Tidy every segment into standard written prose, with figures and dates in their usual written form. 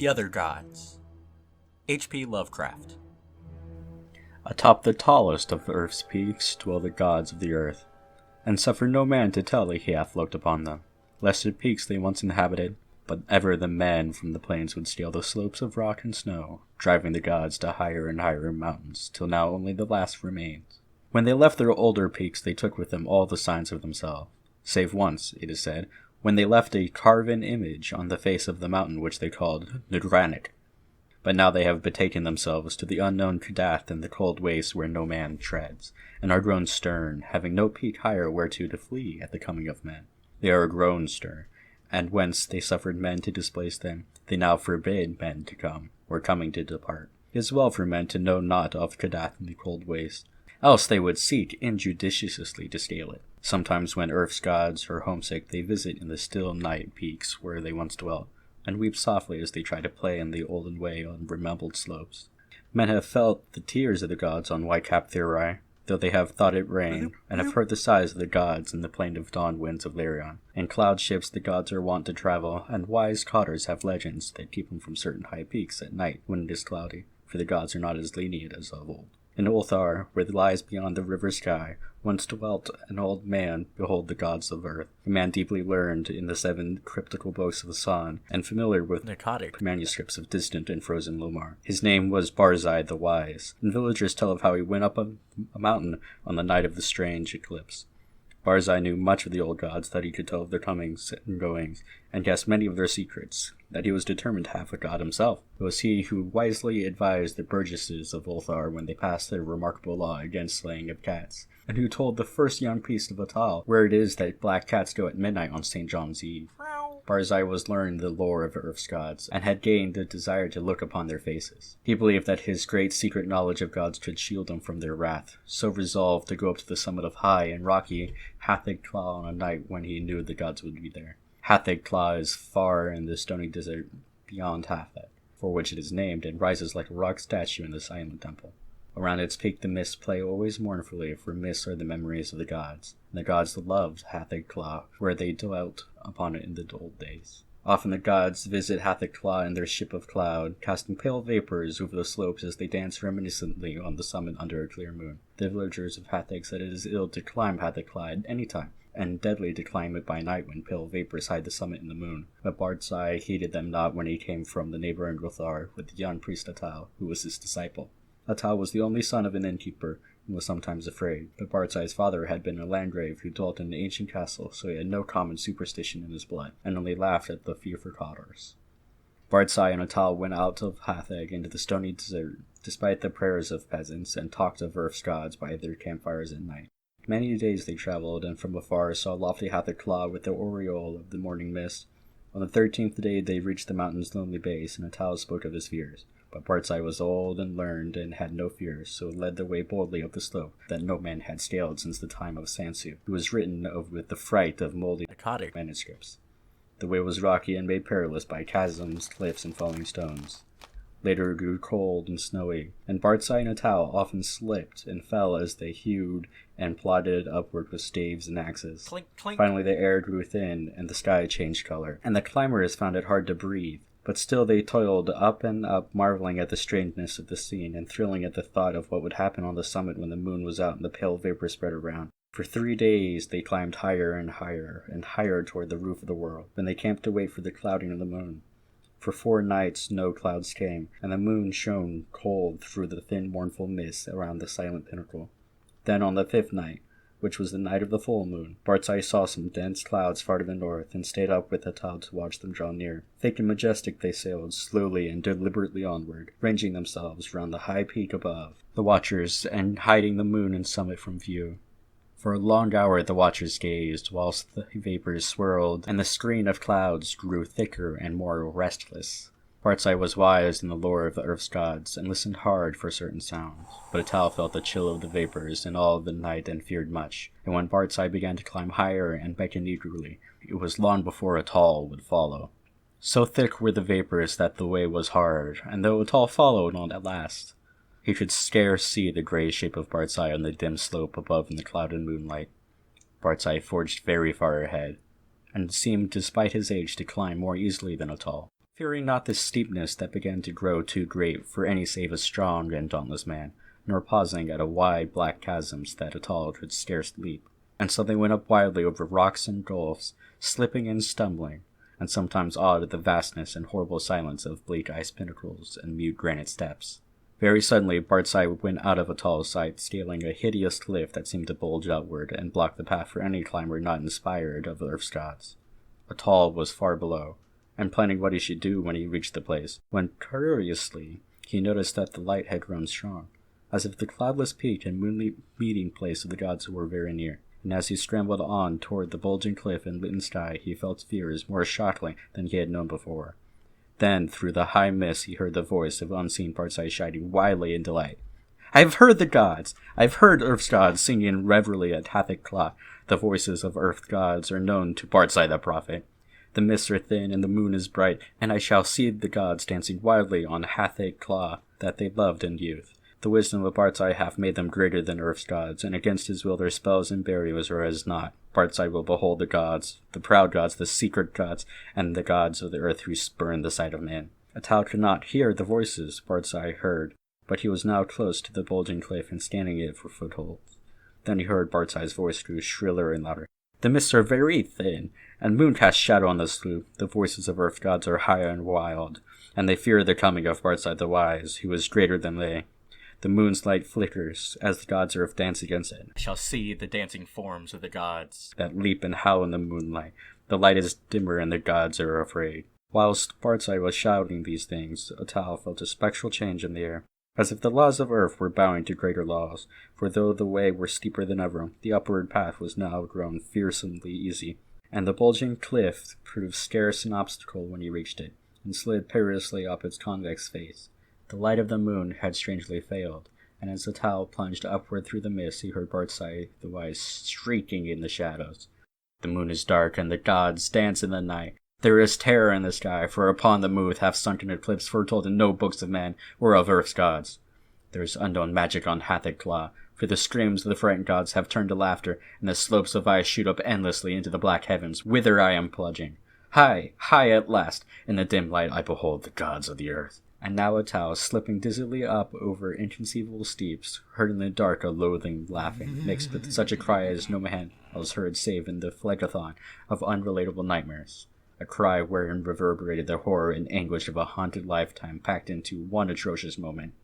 The Other Gods. H.P. Lovecraft. Atop the tallest of earth's peaks dwell the gods of the earth, and suffer no man to tell he hath looked upon them, lest the peaks they once inhabited, but ever the men from the plains would scale the slopes of rock and snow, driving the gods to higher and higher mountains, till now only the last remains. When they left their older peaks they took with them all the signs of themselves, save once, it is said, when they left a carven image on the face of the mountain which they called Nudranik. But now they have betaken themselves to the unknown Kadath in the cold wastes where no man treads, and are grown stern, having no peak higher whereto to flee at the coming of men. They are grown stern, and whence they suffered men to displace them, they now forbid men to come, or coming to depart. It is well for men to know naught of Kadath in the cold waste, else they would seek injudiciously to scale it. Sometimes when earth's gods are homesick they visit in the still night peaks where they once dwelt, and weep softly as they try to play in the olden way on remembered slopes. Men have felt the tears of the gods on white-capped Therai, though they have thought it rain, and have heard the sighs of the gods in the plaintive dawn winds of Larion. In cloud ships the gods are wont to travel, and wise cotters have legends that keep them from certain high peaks at night when it is cloudy, for the gods are not as lenient as of old. In Ulthar, where lies beyond the river sky, once dwelt an old man, behold the gods of earth, a man deeply learned in the 7 cryptical books of the sun, and familiar with Narcotic manuscripts of distant and frozen Lomar. His name was Barzai the Wise, and villagers tell of how he went up a mountain on the night of the strange eclipse. Barzai knew much of the old gods, that he could tell of their comings and goings, and guessed many of their secrets, that he was determined to have a god himself. It was he who wisely advised the burgesses of Ulthar when they passed their remarkable law against slaying of cats, and who told the first young priest of Atal where it is that black cats go at midnight on St. John's Eve. Barzai was learned the lore of Earth's gods, and had gained the desire to look upon their faces. He believed that his great secret knowledge of gods could shield him from their wrath, so resolved to go up to the summit of high and rocky Hathig Tla on a night when he knew the gods would be there. Hathig Tla is far in the stony desert beyond Hatheg, for which it is named, and rises like a rock statue in the silent temple. Around its peak the mists play always mournfully, for mists are the memories of the gods, and the gods loved Hathig Tla, where they dwelt upon it in the old days. Often the gods visit Hathig Tla in their ship of cloud, casting pale vapors over the slopes as they dance reminiscently on the summit under a clear moon. The villagers of Hathig said it is ill to climb Hathig Tla at any time, and deadly to climb it by night when pale vapors hide the summit in the moon. But Barzai heeded them not when he came from the neighboring Ulthar with the young priest Atal, who was his disciple. Atal was the only son of an innkeeper, and was sometimes afraid, but Barzai's father had been a landgrave who dwelt in an ancient castle, so he had no common superstition in his blood, and only laughed at the fear for cotters. Barzai and Atal went out of Hatheg into the stony desert, despite the prayers of peasants, and talked of Earth's gods by their campfires at night. Many days they travelled, and from afar saw lofty Hathig Tla with the aureole of the morning mist. On the 13th day they reached the mountain's lonely base, and Atal spoke of his fears. But Barzai was old and learned, and had no fears, so led the way boldly up the slope that no man had scaled since the time of Sansu, who was written of with the fright of moldy Narcotic manuscripts. The way was rocky and made perilous by chasms, cliffs, and falling stones. Later it grew cold and snowy, and Barzai and Atal often slipped and fell as they hewed and plodded upward with staves and axes. Clink, clink. Finally the air grew thin, and the sky changed color, and the climbers found it hard to breathe. But still they toiled up and up, marveling at the strangeness of the scene, and thrilling at the thought of what would happen on the summit when the moon was out and the pale vapor spread around. For 3 days they climbed higher and higher toward the roof of the world. Then they camped to wait for the clouding of the moon. For 4 nights no clouds came, and the moon shone cold through the thin mournful mist around the silent pinnacle. Then on the 5th night, which was the night of the full moon, Barzai saw some dense clouds far to the north, and stayed up with Atal to watch them draw near. Thick and majestic they sailed, slowly and deliberately onward, ranging themselves round the high peak above the watchers, and hiding the moon and summit from view. For a long hour the watchers gazed, whilst the vapors swirled, and the screen of clouds grew thicker and more restless. Barzai was wise in the lore of the earth's gods, and listened hard for certain sounds. But Atal felt the chill of the vapors in all the night and feared much, and when Barzai began to climb higher and beckoned eagerly, it was long before Atal would follow. So thick were the vapors that the way was hard, and though Atal followed on at last, he could scarce see the grey shape of Barzai on the dim slope above in the clouded moonlight. Barzai forged very far ahead, and seemed, despite his age, to climb more easily than Atal. fearing not the steepness that began to grow too great for any save a strong and dauntless man, nor pausing at a wide black chasms that a tall could scarce leap. And so they went up wildly over rocks and gulfs, slipping and stumbling, and sometimes awed at the vastness and horrible silence of bleak ice pinnacles and mute granite steps. Very suddenly, Bart's eye went out of Atal's sight, scaling a hideous cliff that seemed to bulge outward and block the path for any climber not inspired of Earth's gods. Atal was far below, and planning what he should do when he reached the place, when curiously he noticed that the light had grown strong, as if the cloudless peak and moonlit meeting place of the gods were very near. And as he scrambled on toward the bulging cliff and lit sky, he felt fears more shockingly than he had known before. Then, through the high mist, he heard the voice of unseen Bardseye shouting wildly in delight. "I have heard the gods! I have heard Earth's gods singing reverently at Hathach Cla. The voices of Earth's gods are known to Bardseye the prophet. The mists are thin and the moon is bright, and I shall see the gods dancing wildly on Hathach Cla that they loved in youth. The wisdom of Bardseye hath made them greater than Earth's gods, and against his will their spells and barriers are as naught. Bardseye will behold the gods, the proud gods, the secret gods, and the gods of the earth who spurn the sight of man." Atal could not hear the voices Bardseye heard, but he was now close to the bulging cliff and scanning it for footholds. Then he heard Bardseye's voice grew shriller and louder. "The mists are very thin, and moon casts shadow on the sloop. The voices of Earth's gods are high and wild, and they fear the coming of Bardseye the wise, who is greater than they. The moon's light flickers as the gods of Earth dance against it. I shall see the dancing forms of the gods that leap and howl in the moonlight. The light is dimmer and the gods are afraid." Whilst Bardseye was shouting these things, Atal felt a spectral change in the air, as if the laws of Earth were bowing to greater laws, for though the way were steeper than ever, the upward path was now grown fearsomely easy, and the bulging cliff proved scarce an obstacle when he reached it, and slid perilously up its convex face. The light of the moon had strangely failed, and as Atal plunged upward through the mist, he heard Bardseye the wise shrieking in the shadows. "The moon is dark, and the gods dance in the night. There is terror in the sky, for upon the moon hath sunk an eclipse foretold in no books of man or of Earth's gods. There is unknown magic on Hathach Cla, for the screams of the frightened gods have turned to laughter, and the slopes of ice shoot up endlessly into the black heavens, whither I am plunging. High, high at last, in the dim light I behold the gods of the earth." And now Atal, slipping dizzily up over inconceivable steeps, heard in the dark a loathing laughing, mixed with such a cry as no man else heard save in the phlegethon of unrelatable nightmares. A cry wherein reverberated the horror and anguish of a haunted lifetime packed into one atrocious moment.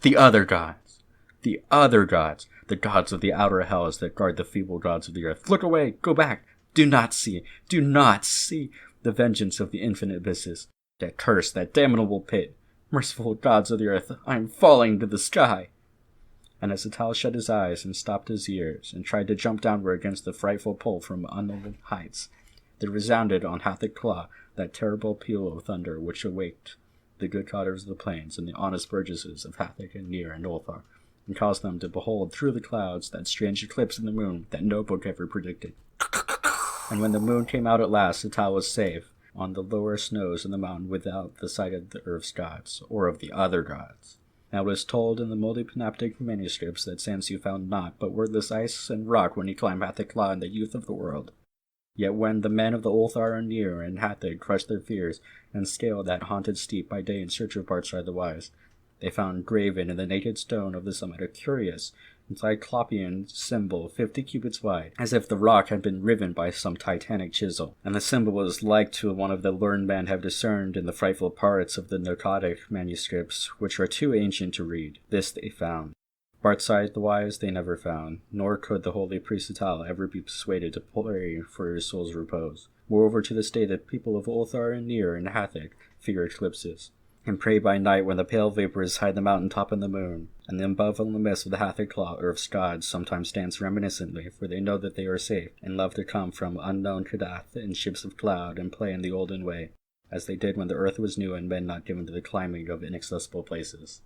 "The other gods! The other gods! The gods of the outer hells that guard the feeble gods of the earth! Look away! Go back! Do not see! Do not see! The vengeance of the infinite abysses! That curse! That damnable pit! Merciful gods of the earth, I am falling to the sky!" And as Atal shut his eyes and stopped his ears, and tried to jump downward against the frightful pull from unknown heights, there resounded on Hathach Cla that terrible peal of thunder which awaked the good daughters of the plains and the honest burgesses of Hathach and Nir and Ulthar, and caused them to behold through the clouds that strange eclipse in the moon that no book ever predicted. And when the moon came out at last, Atal was safe on the lower snows of the mountain without the sight of the Earth's gods, or of the other gods. Now it is told in the multi-panoptic manuscripts that Sansu found naught but wordless ice and rock when he climbed Hathach Cla in the youth of the world. Yet when the men of the Ulthar and Nir and Hathach crushed their fears and scaled that haunted steep by day in search of Bardseye the wise, they found graven in the naked stone of the summit a curious Cyclopean symbol 50 cubits wide, as if the rock had been riven by some titanic chisel, and the symbol was like to one of the learned men have discerned in the frightful parts of the Narcotic manuscripts, which are too ancient to read. This they found. Bardseye the wise they never found, nor could the holy priest Atal ever be persuaded to pray for his soul's repose. Moreover, to this day the people of Ulthar and Nir and Hathach fear eclipses, and pray by night when the pale vapors hide the mountain top and the moon, and then above in the mist of the Hathach Cla, Earth's gods sometimes dance reminiscently, for they know that they are safe, and love to come from unknown Kadath in ships of cloud and play in the olden way, as they did when the earth was new and men not given to the climbing of inaccessible places.